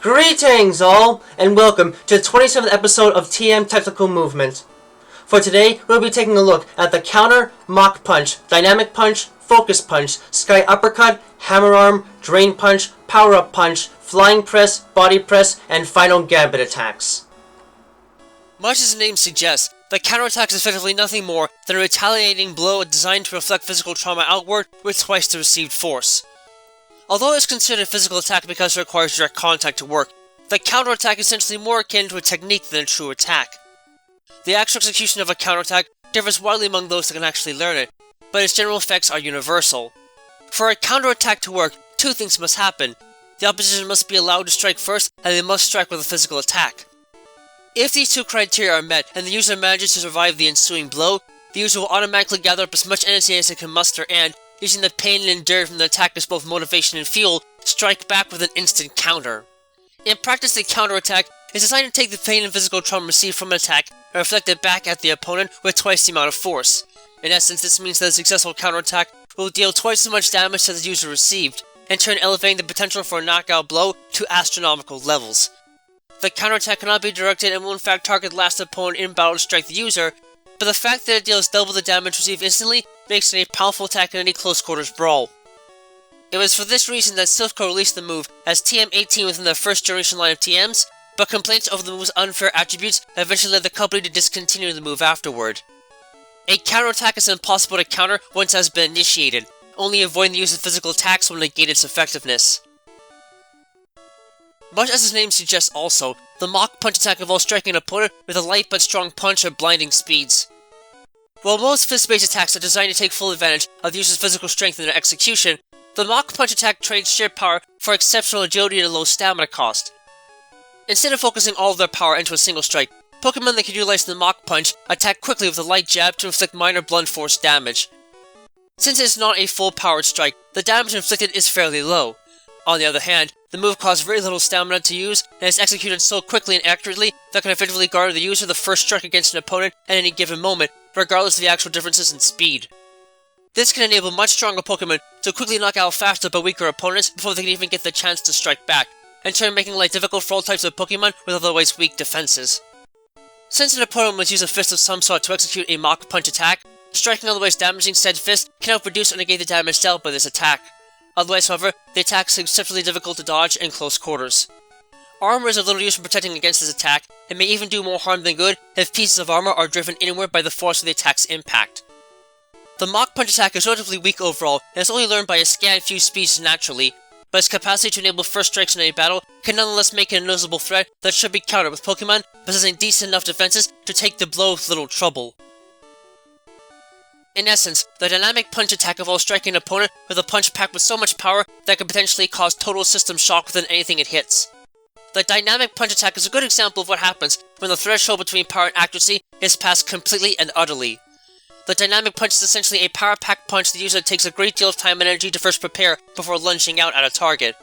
Greetings all, and welcome to the 27th episode of TM Technical Movement. For today, we'll be taking a look at the counter, Mach Punch, Dynamic Punch, Focus Punch, Sky Uppercut, Hammer Arm, Drain Punch, Power Up Punch, Flying Press, Body Press, and Final Gambit attacks. Much as the name suggests, the counterattack is effectively nothing more than a retaliating blow designed to reflect physical trauma outward with twice the received force. Although it is considered a physical attack because it requires direct contact to work, the counterattack is essentially more akin to a technique than a true attack. The actual execution of a counterattack differs widely among those that can actually learn it, but its general effects are universal. For a counterattack to work, two things must happen. The opposition must be allowed to strike first, and they must strike with a physical attack. If these two criteria are met, and the user manages to survive the ensuing blow, the user will automatically gather up as much energy as it can muster and, using the pain endured from the attack as both motivation and fuel, strike back with an instant counter. In practice, the counterattack is designed to take the pain and physical trauma received from an attack and reflect it back at the opponent with twice the amount of force. In essence, this means that a successful counterattack will deal twice as much damage as the user received, in turn elevating the potential for a knockout blow to astronomical levels. The counterattack cannot be directed and will in fact target the last opponent in battle to strike the user, but the fact that it deals double the damage received instantly makes it a powerful attack in any close quarters brawl. It was for this reason that Silphco released the move as TM-18 within their first generation line of TMs, but complaints over the move's unfair attributes eventually led the company to discontinue the move afterward. A counterattack is impossible to counter once it has been initiated, only avoiding the use of physical attacks will negate its effectiveness. Much as its name suggests also, the Mach Punch attack involves striking an opponent with a light but strong punch at blinding speeds. While most fist-based attacks are designed to take full advantage of the user's physical strength in their execution, the Mach Punch attack trades sheer power for exceptional agility and a low stamina cost. Instead of focusing all of their power into a single strike, Pokémon that can utilize the Mach Punch attack quickly with a light jab to inflict minor blunt force damage. Since it is not a full-powered strike, the damage inflicted is fairly low. On the other hand, the move costs very little stamina to use, and is executed so quickly and accurately that can effectively guard the user the first strike against an opponent at any given moment, regardless of the actual differences in speed. This can enable much stronger Pokémon to quickly knock out faster but weaker opponents before they can even get the chance to strike back, in turn making life difficult for all types of Pokémon with otherwise weak defenses. Since an opponent must use a fist of some sort to execute a Mach Punch attack, striking otherwise damaging said fist can outproduce or negate the damage dealt by this attack. Otherwise, however, the attack is exceptionally difficult to dodge in close quarters. Armor is of little use for protecting against this attack, and may even do more harm than good if pieces of armor are driven inward by the force of the attack's impact. The Mach Punch attack is relatively weak overall, and is only learned by a scant few species naturally, but its capacity to enable first strikes in a battle can nonetheless make it a noticeable threat that should be countered with Pokémon possessing decent enough defenses to take the blow with little trouble. In essence, the Dynamic Punch attack involves striking an opponent with a punch packed with so much power that can potentially cause total system shock within anything it hits. The Dynamic Punch attack is a good example of what happens when the threshold between power and accuracy is passed completely and utterly. The Dynamic Punch is essentially a power-packed punch the user takes a great deal of time and energy to first prepare before lunging out at a target.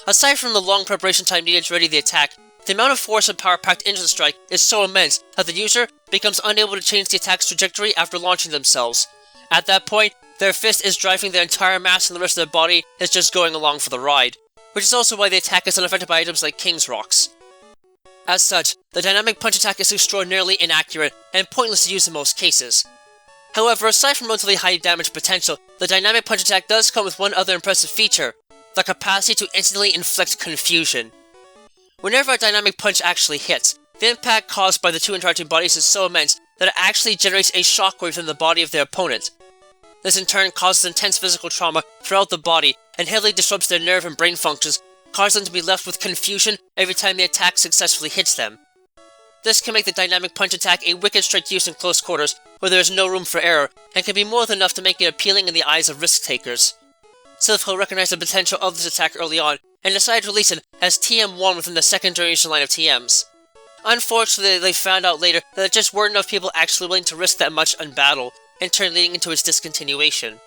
Aside from the long preparation time needed to ready the attack, the amount of force and power packed into the strike is so immense that the user becomes unable to change the attack's trajectory after launching themselves. At that point, their fist is driving their entire mass and the rest of their body is just going along for the ride, which is also why the attack is unaffected by items like King's Rocks. As such, the Dynamic Punch attack is extraordinarily inaccurate and pointless to use in most cases. However, aside from relatively high damage potential, the Dynamic Punch attack does come with one other impressive feature, the capacity to instantly inflict confusion. Whenever a Dynamic Punch actually hits, the impact caused by the two interacting bodies is so immense that it actually generates a shockwave in the body of their opponent. This in turn causes intense physical trauma throughout the body and heavily disrupts their nerve and brain functions, causing them to be left with confusion every time the attack successfully hits them. This can make the Dynamic Punch attack a wicked strike to use in close quarters, where there is no room for error, and can be more than enough to make it appealing in the eyes of risk-takers. Silphco recognized the potential of this attack early on, and decided to release it as TM1 within the second generation line of TMs. Unfortunately, they found out later that there just weren't enough people actually willing to risk that much in battle, in turn leading into its discontinuation.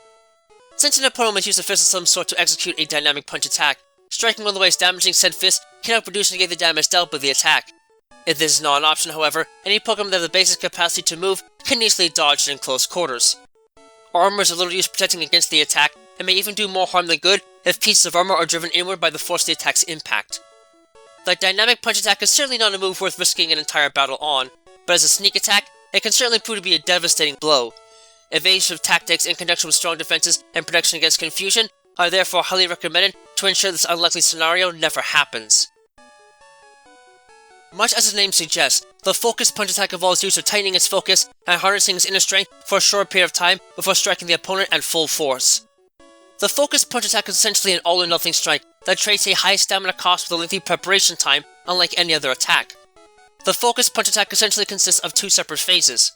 Since an opponent must use a fist of some sort to execute a Dynamic Punch attack, striking otherwise damaging said fist cannot produce and negate the damage dealt by the attack. If this is not an option, however, any Pokémon that have the basic capacity to move can easily dodge it in close quarters. Armor is of little use protecting against the attack, and may even do more harm than good if pieces of armor are driven inward by the force of the attack's impact. The Dynamic Punch attack is certainly not a move worth risking an entire battle on, but as a sneak attack, it can certainly prove to be a devastating blow. Evasive tactics in conjunction with strong defenses and protection against confusion are therefore highly recommended to ensure this unlikely scenario never happens. Much as its name suggests, the Focus Punch attack involves the user tightening its focus and harnessing its inner strength for a short period of time before striking the opponent at full force. The Focus Punch attack is essentially an all-or-nothing strike that trades a high stamina cost with a lengthy preparation time, unlike any other attack. The Focus Punch attack essentially consists of two separate phases.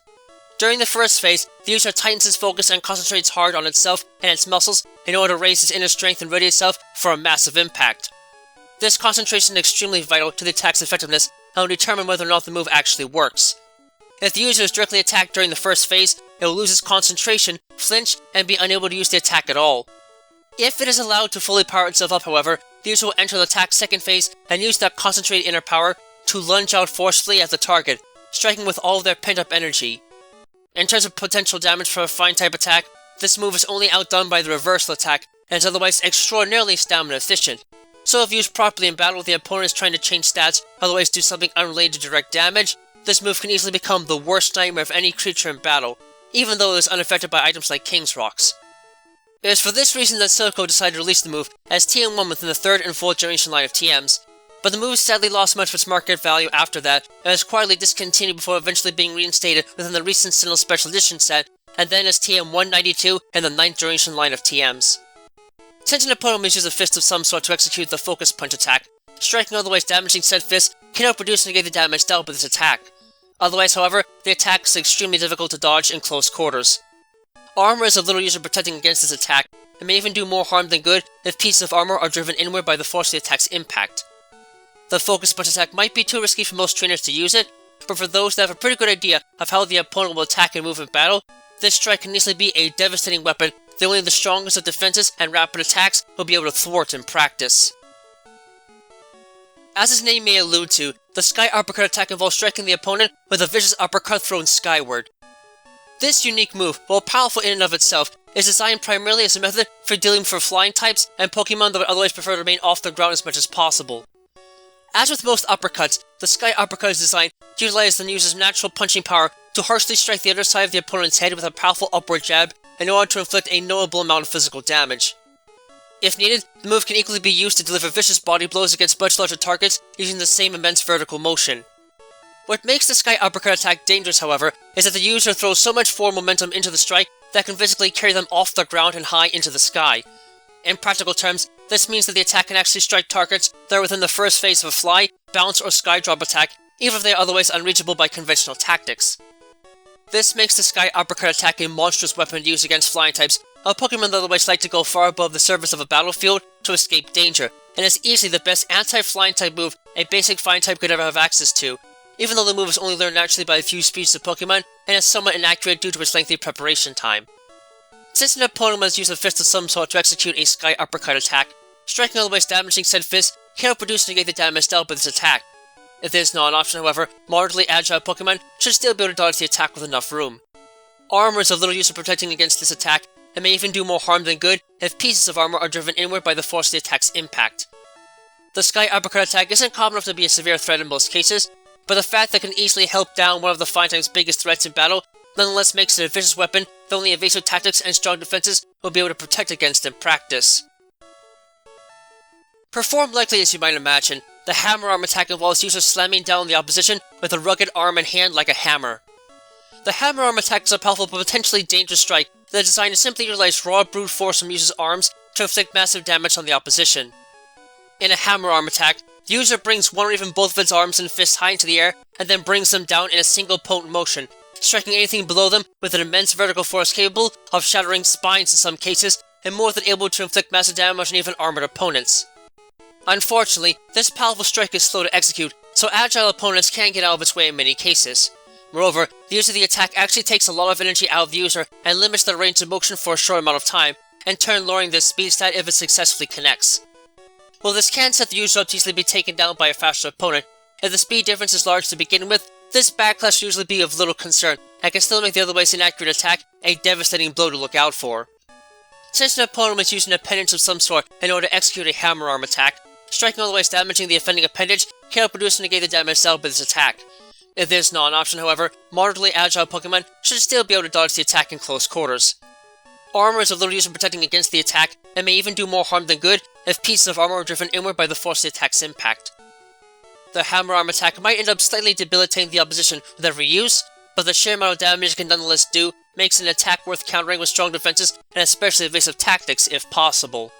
During the first phase, the user tightens its focus and concentrates hard on itself and its muscles in order to raise its inner strength and ready itself for a massive impact. This concentration is extremely vital to the attack's effectiveness and will determine whether or not the move actually works. If the user is directly attacked during the first phase, it will lose its concentration, flinch, and be unable to use the attack at all. If it is allowed to fully power itself up, however, the user will enter the attack's second phase and use that concentrated inner power to lunge out forcefully at the target, striking with all of their pent-up energy. In terms of potential damage for a flying type attack, this move is only outdone by the reversal attack and is otherwise extraordinarily stamina efficient. So if used properly in battle, the opponent is trying to change stats, otherwise do something unrelated to direct damage, this move can easily become the worst nightmare of any creature in battle, even though it is unaffected by items like King's Rocks. It is for this reason that Silco decided to release the move as TM1 within the 3rd and 4th generation line of TMs, but the move sadly lost much of its market value after that, and was quietly discontinued before eventually being reinstated within the recent Sentinel Special Edition set, and then as TM192 in the 9th generation line of TMs. Since an opponent must use a fist of some sort to execute the Focus Punch attack, striking otherwise damaging said fist cannot produce and negate the damage dealt by this attack. Otherwise, however, the attack is extremely difficult to dodge in close quarters. Armor is of little use in protecting against this attack, and may even do more harm than good if pieces of armor are driven inward by the force of the attack's impact. The Focus Punch attack might be too risky for most trainers to use it, but for those that have a pretty good idea of how the opponent will attack and move in battle, this strike can easily be a devastating weapon that only the strongest of defenses and rapid attacks will be able to thwart in practice. As its name may allude to, the Sky Uppercut attack involves striking the opponent with a vicious uppercut thrown skyward. This unique move, while powerful in and of itself, is designed primarily as a method for dealing with flying types and Pokémon that would otherwise prefer to remain off the ground as much as possible. As with most uppercuts, the Sky Uppercut is designed to utilize the user's natural punching power to harshly strike the other side of the opponent's head with a powerful upward jab in order to inflict a knowable amount of physical damage. If needed, the move can equally be used to deliver vicious body blows against much larger targets using the same immense vertical motion. What makes the Sky Uppercut attack dangerous, however, is that the user throws so much forward momentum into the strike that can physically carry them off the ground and high into the sky. In practical terms, this means that the attack can actually strike targets that are within the first phase of a fly, bounce, or sky drop attack, even if they are otherwise unreachable by conventional tactics. This makes the Sky Uppercut attack a monstrous weapon to use against flying types, a Pokémon that otherwise like to go far above the surface of a battlefield to escape danger, and is easily the best anti-flying type move a basic flying type could ever have access to, even though the move is only learned naturally by a few species of Pokémon and is somewhat inaccurate due to its lengthy preparation time. Since an opponent must use a fist of some sort to execute a Sky Uppercut attack, striking otherwise damaging said fist cannot produce and negate the damage dealt by this attack. If this is not an option, however, moderately agile Pokémon should still be able to dodge the attack with enough room. Armor is of little use in protecting against this attack, and may even do more harm than good if pieces of armor are driven inward by the force of the attack's impact. The Sky Uppercut attack isn't common enough to be a severe threat in most cases, but the fact that it can easily help down one of the flying type's biggest threats in battle nonetheless makes it a vicious weapon that only evasive tactics and strong defenses will be able to protect against in practice. Performed likely as you might imagine, the Hammer Arm attack involves users slamming down the opposition with a rugged arm and hand like a hammer. The Hammer Arm attack is a powerful but potentially dangerous strike that is designed to simply utilize raw brute force from users' arms to inflict massive damage on the opposition. In a Hammer Arm attack, the user brings one or even both of its arms and fists high into the air and then brings them down in a single potent motion, striking anything below them with an immense vertical force capable of shattering spines in some cases, and more than able to inflict massive damage on even armored opponents. Unfortunately, this powerful strike is slow to execute, so agile opponents can't get out of its way in many cases. Moreover, the use of the attack actually takes a lot of energy out of the user and limits their range of motion for a short amount of time, in turn lowering their speed stat if it successfully connects. While this can set the user up to easily be taken down by a faster opponent, if the speed difference is large to begin with, this backlash will usually be of little concern, and can still make the otherwise inaccurate attack a devastating blow to look out for. Since an opponent is using a penance of some sort in order to execute a Hammer Arm attack, striking otherwise damaging the offending appendage cannot produce and negate the damage dealt by this attack. If this is not an option, however, moderately agile Pokemon should still be able to dodge the attack in close quarters. Armor is of little use in protecting against the attack, and may even do more harm than good if pieces of armor are driven inward by the force of the attack's impact. The hammer arm attack might end up slightly debilitating the opposition with every use, but the sheer amount of damage it can nonetheless do makes an attack worth countering with strong defenses and especially evasive tactics if possible.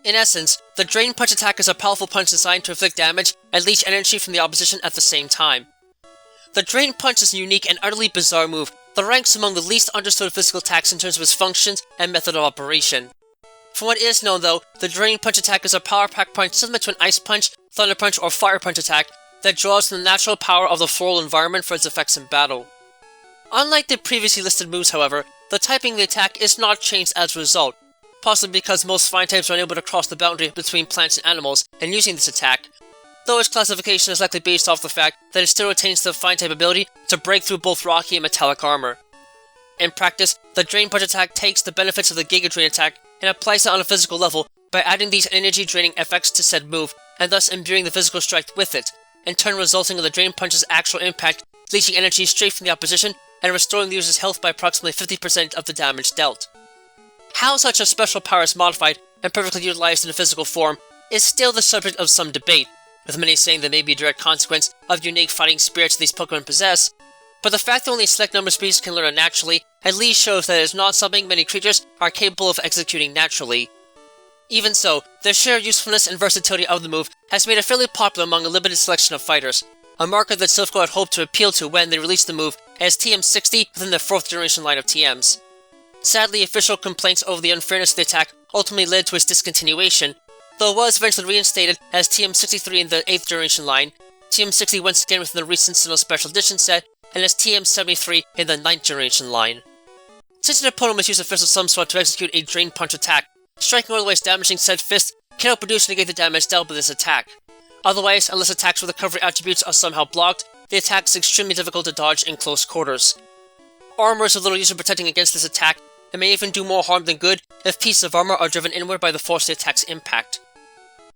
In essence, the Drain Punch attack is a powerful punch designed to inflict damage and leech energy from the opposition at the same time. The Drain Punch is a unique and utterly bizarre move that ranks among the least understood physical attacks in terms of its functions and method of operation. From what is known though, the Drain Punch attack is a power-packed punch similar to an Ice Punch, Thunder Punch, or Fire Punch attack that draws from the natural power of the floral environment for its effects in battle. Unlike the previously listed moves, however, the typing of the attack is not changed as a result, possibly because most flying types are unable to cross the boundary between plants and animals in using this attack, though its classification is likely based off the fact that it still retains the flying type ability to break through both rocky and metallic armor. In practice, the Drain Punch attack takes the benefits of the Giga Drain attack and applies it on a physical level by adding these energy-draining effects to said move, and thus imbuing the physical strike with it, in turn resulting in the Drain Punch's actual impact, leeching energy straight from the opposition and restoring the user's health by approximately 50% of the damage dealt. How such a special power is modified and perfectly utilized in a physical form is still the subject of some debate, with many saying that may be a direct consequence of the unique fighting spirits these Pokemon possess, but the fact that only a select number of species can learn it naturally at least shows that it is not something many creatures are capable of executing naturally. Even so, the sheer usefulness and versatility of the move has made it fairly popular among a limited selection of fighters, a market that Silph Co had hoped to appeal to when they released the move as TM60 within the 4th generation line of TMs. Sadly, official complaints over the unfairness of the attack ultimately led to its discontinuation, though it was eventually reinstated as TM63 in the 8th generation line, TM60 once again within the recent Sinnoh Special Edition set, and as TM73 in the 9th generation line. Since an opponent must use a fist of some sort to execute a Drain Punch attack, striking or otherwise damaging said fist cannot produce and negate the damage dealt by this attack. Otherwise, unless attacks with recovery attributes are somehow blocked, the attack is extremely difficult to dodge in close quarters. Armor is of little use in protecting against this attack, and may even do more harm than good if pieces of armor are driven inward by the force of the attack's impact.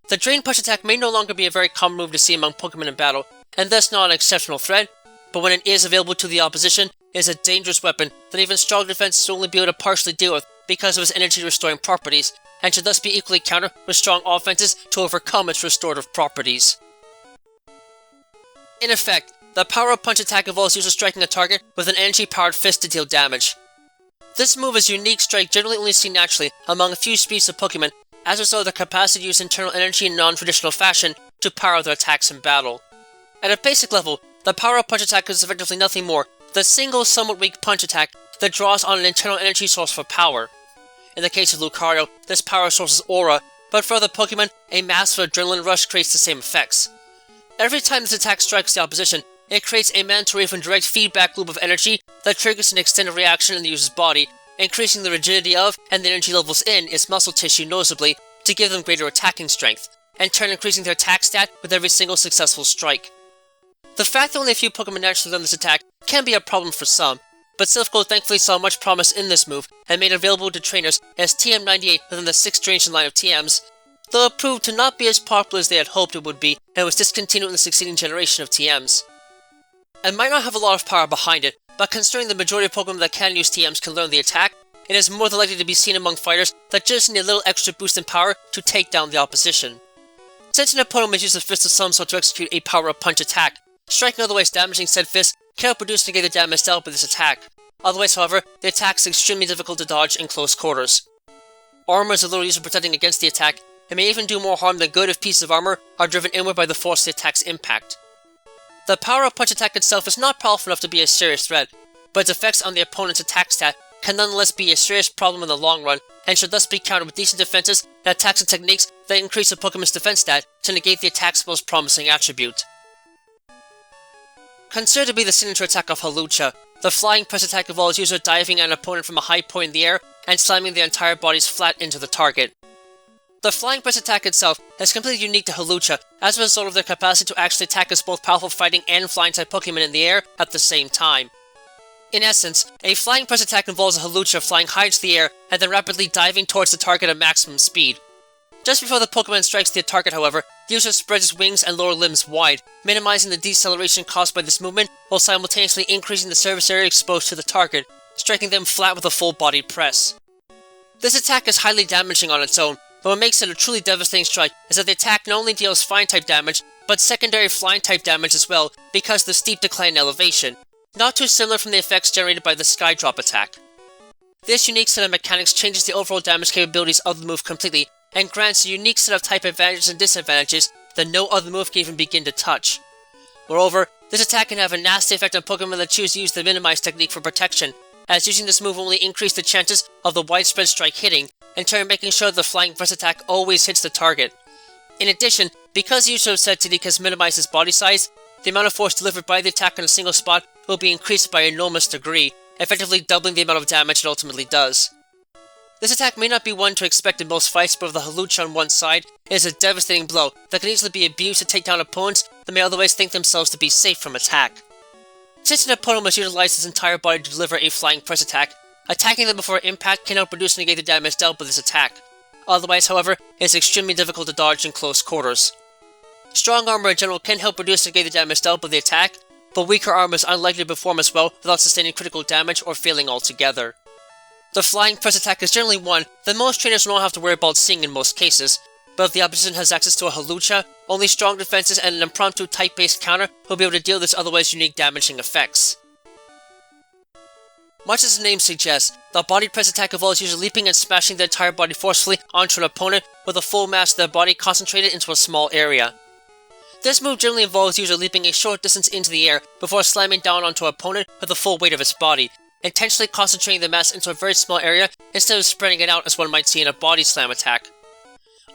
The Drain Punch attack may no longer be a very common move to see among Pokemon in battle, and thus not an exceptional threat, but when it is available to the opposition, it is a dangerous weapon that even strong defenses will only be able to partially deal with because of its energy restoring properties, and should thus be equally countered with strong offenses to overcome its restorative properties. In effect, the Power-Up Punch attack involves user striking a target with an energy-powered fist to deal damage. This move is a unique strike generally only seen naturally among a few species of Pokemon, as a result of their capacity to use internal energy in non-traditional fashion to power their attacks in battle. At a basic level, the Power-Up Punch attack is effectively nothing more than a single, somewhat weak punch attack that draws on an internal energy source for power. In the case of Lucario, this power source is Aura, but for other Pokemon, a massive adrenaline rush creates the same effects. Every time this attack strikes the opposition, it creates a mandatory and direct feedback loop of energy that triggers an extended reaction in the user's body, increasing the rigidity of and the energy levels in its muscle tissue noticeably to give them greater attacking strength, and in turn increasing their attack stat with every single successful strike. The fact that only a few Pokemon naturally learn this attack can be a problem for some, but Silph Co thankfully saw much promise in this move and made it available to trainers as TM98 within the 6th generation line of TMs, though it proved to not be as popular as they had hoped it would be and was discontinued in the succeeding generation of TMs. It might not have a lot of power behind it, but considering the majority of Pokemon that can use TMs can learn the attack, it is more than likely to be seen among fighters that just need a little extra boost in power to take down the opposition. Since an opponent must use a fist of some sort to execute a Power-Up Punch attack, striking otherwise damaging said fist cannot produce and negate the damage dealt by this attack. Otherwise, however, the attack is extremely difficult to dodge in close quarters. Armor is of little use in protecting against the attack, and may even do more harm than good if pieces of armor are driven inward by the force of the attack's impact. The Power-Up Punch attack itself is not powerful enough to be a serious threat, but its effects on the opponent's attack stat can nonetheless be a serious problem in the long run, and should thus be countered with decent defenses and attacks and techniques that increase a Pokemon's defense stat to negate the attack's most promising attribute. Considered to be the signature attack of Hawlucha, the Flying Press attack involves user diving at an opponent from a high point in the air and slamming their entire bodies flat into the target. The Flying Press attack itself is completely unique to Hawlucha as a result of their capacity to actually attack as both powerful fighting and flying type Pokemon in the air at the same time. In essence, a Flying Press attack involves a Hawlucha flying high into the air and then rapidly diving towards the target at maximum speed. Just before the Pokemon strikes the target, however, the user spreads its wings and lower limbs wide, minimizing the deceleration caused by this movement while simultaneously increasing the surface area exposed to the target, striking them flat with a full-bodied press. This attack is highly damaging on its own, but what makes it a truly devastating strike is that the attack not only deals flying-type damage, but secondary flying-type damage as well because of the steep decline in elevation, not too similar from the effects generated by the Sky Drop attack. This unique set of mechanics changes the overall damage capabilities of the move completely, and grants a unique set of type advantages and disadvantages that no other move can even begin to touch. Moreover, this attack can have a nasty effect on Pokemon that choose to use the minimize technique for protection, as using this move will only increase the chances of the widespread strike hitting, in turn making sure the flying press attack always hits the target. In addition, because the user of said technique has minimized its body size, the amount of force delivered by the attack on a single spot will be increased by an enormous degree, effectively doubling the amount of damage it ultimately does. This attack may not be one to expect in most fights, but with a Hawlucha on one side, it is a devastating blow that can easily be abused to take down opponents that may otherwise think themselves to be safe from attack. Since an opponent must utilize his entire body to deliver a flying press attack, attacking them before impact cannot produce and negate the damage dealt with this attack. Otherwise, however, it is extremely difficult to dodge in close quarters. Strong armor in general can help reduce and negate the damage dealt with the attack, but weaker armor is unlikely to perform as well without sustaining critical damage or failing altogether. The flying press attack is generally one that most trainers will not have to worry about seeing in most cases, but if the opposition has access to a Hawlucha, only strong defenses and an impromptu type-based counter will be able to deal this otherwise unique damaging effects. Much as the name suggests, the body press attack involves usually leaping and smashing the entire body forcefully onto an opponent with a full mass of their body concentrated into a small area. This move generally involves user leaping a short distance into the air before slamming down onto an opponent with the full weight of its body, intentionally concentrating the mass into a very small area instead of spreading it out as one might see in a body slam attack.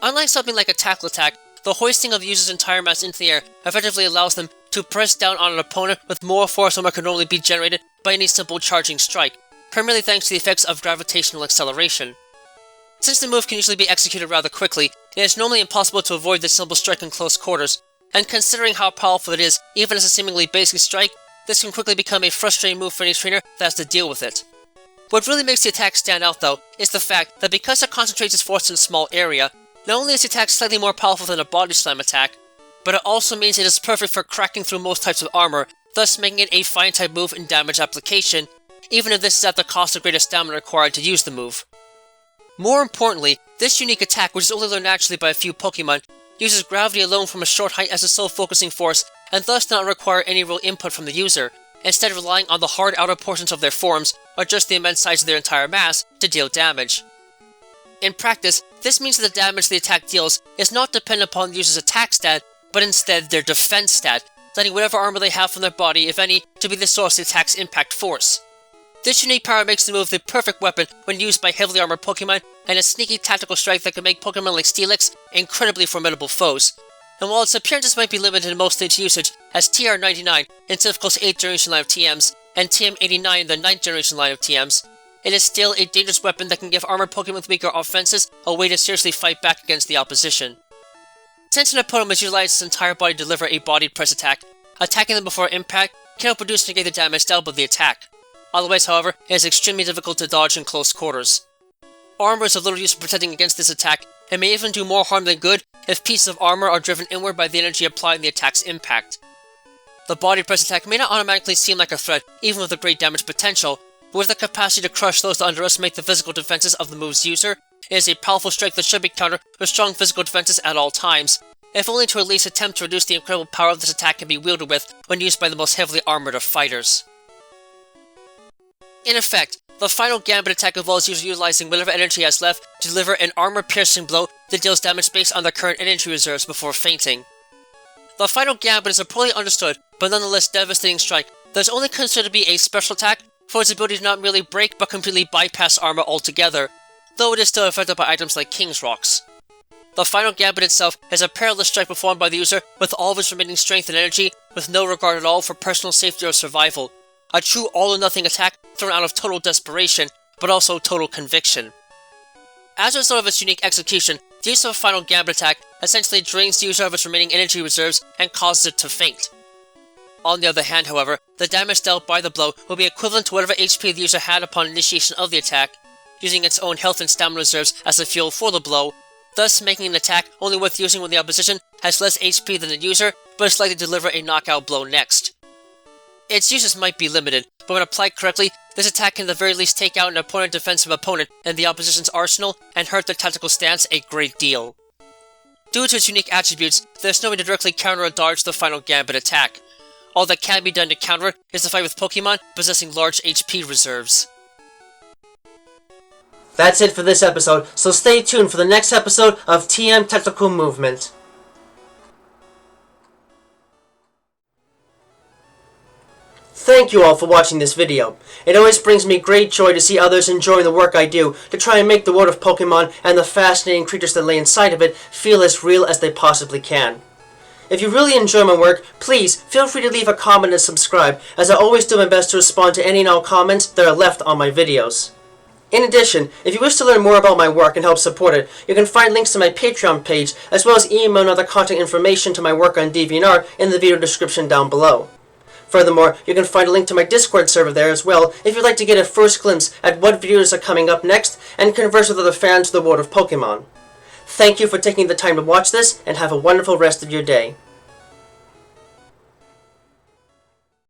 Unlike something like a tackle attack, the hoisting of the user's entire mass into the air effectively allows them to press down on an opponent with more force than what could normally be generated by any simple charging strike, primarily thanks to the effects of gravitational acceleration. Since the move can usually be executed rather quickly, it is normally impossible to avoid this simple strike in close quarters, and considering how powerful it is, even as a seemingly basic strike, this can quickly become a frustrating move for any trainer that has to deal with it. What really makes the attack stand out though, is the fact that because it concentrates its force in a small area, not only is the attack slightly more powerful than a body slam attack, but it also means it is perfect for cracking through most types of armor, thus making it a fine type move in damage application, even if this is at the cost of greater stamina required to use the move. More importantly, this unique attack, which is only learned naturally by a few Pokemon, uses gravity alone from a short height as a sole focusing force, and thus not require any real input from the user, instead of relying on the hard outer portions of their forms, or just the immense size of their entire mass, to deal damage. In practice, this means that the damage the attack deals is not dependent upon the user's attack stat, but instead their defense stat, letting whatever armor they have from their body, if any, to be the source of the attack's impact force. This unique power makes the move the perfect weapon when used by heavily armored Pokemon, and a sneaky tactical strike that can make Pokemon like Steelix incredibly formidable foes. And while its appearances might be limited in most stage usage, as TR99 in Difficult's 8th generation line of TMs, and TM89 in the 9th generation line of TMs, it is still a dangerous weapon that can give armored Pokemon with weaker offenses a way to seriously fight back against the opposition. Since an opponent must utilize his entire body to deliver a bodied press attack, attacking them before impact cannot produce and negate the damage dealt by the attack. Otherwise, however, it is extremely difficult to dodge in close quarters. Armor is of little use for protecting against this attack, and may even do more harm than good if pieces of armor are driven inward by the energy applied in the attack's impact. The body press attack may not automatically seem like a threat, even with a great damage potential, but with the capacity to crush those that underestimate the physical defenses of the move's user, it is a powerful strike that should be countered with strong physical defenses at all times, if only to at least attempt to reduce the incredible power this attack can be wielded with when used by the most heavily armored of fighters. In effect, the final Gambit attack involves user utilizing whatever energy he has left to deliver an armor-piercing blow that deals damage based on their current energy reserves before fainting. The final Gambit is a poorly understood, but nonetheless devastating strike that is only considered to be a special attack for its ability to not merely break but completely bypass armor altogether, though it is still affected by items like King's Rocks. The final Gambit itself is a perilous strike performed by the user with all of his remaining strength and energy, with no regard at all for personal safety or survival. A true all-or-nothing attack thrown out of total desperation, but also total conviction. As a result of its unique execution, the use of a final Gambit attack essentially drains the user of its remaining energy reserves and causes it to faint. On the other hand, however, the damage dealt by the blow will be equivalent to whatever HP the user had upon initiation of the attack, using its own health and stamina reserves as the fuel for the blow, thus making an attack only worth using when the opposition has less HP than the user, but is likely to deliver a knockout blow next. Its uses might be limited, but when applied correctly, this attack can at the very least take out an opponent defensive opponent in the opposition's arsenal and hurt their tactical stance a great deal. Due to its unique attributes, there's no way to directly counter or dodge the Final Gambit attack. All that can be done to counter it is to fight with Pokémon possessing large HP reserves. That's it for this episode, so stay tuned for the next episode of TM Technical Movement. Thank you all for watching this video. It always brings me great joy to see others enjoying the work I do to try and make the world of Pokemon and the fascinating creatures that lay inside of it feel as real as they possibly can. If you really enjoy my work, please feel free to leave a comment and subscribe, as I always do my best to respond to any and all comments that are left on my videos. In addition, if you wish to learn more about my work and help support it, you can find links to my Patreon page, as well as email and other contact information to my work on DeviantArt in the video description down below. Furthermore, you can find a link to my Discord server there as well if you'd like to get a first glimpse at what videos are coming up next and converse with other fans of the world of Pokemon. Thank you for taking the time to watch this, and have a wonderful rest of your day.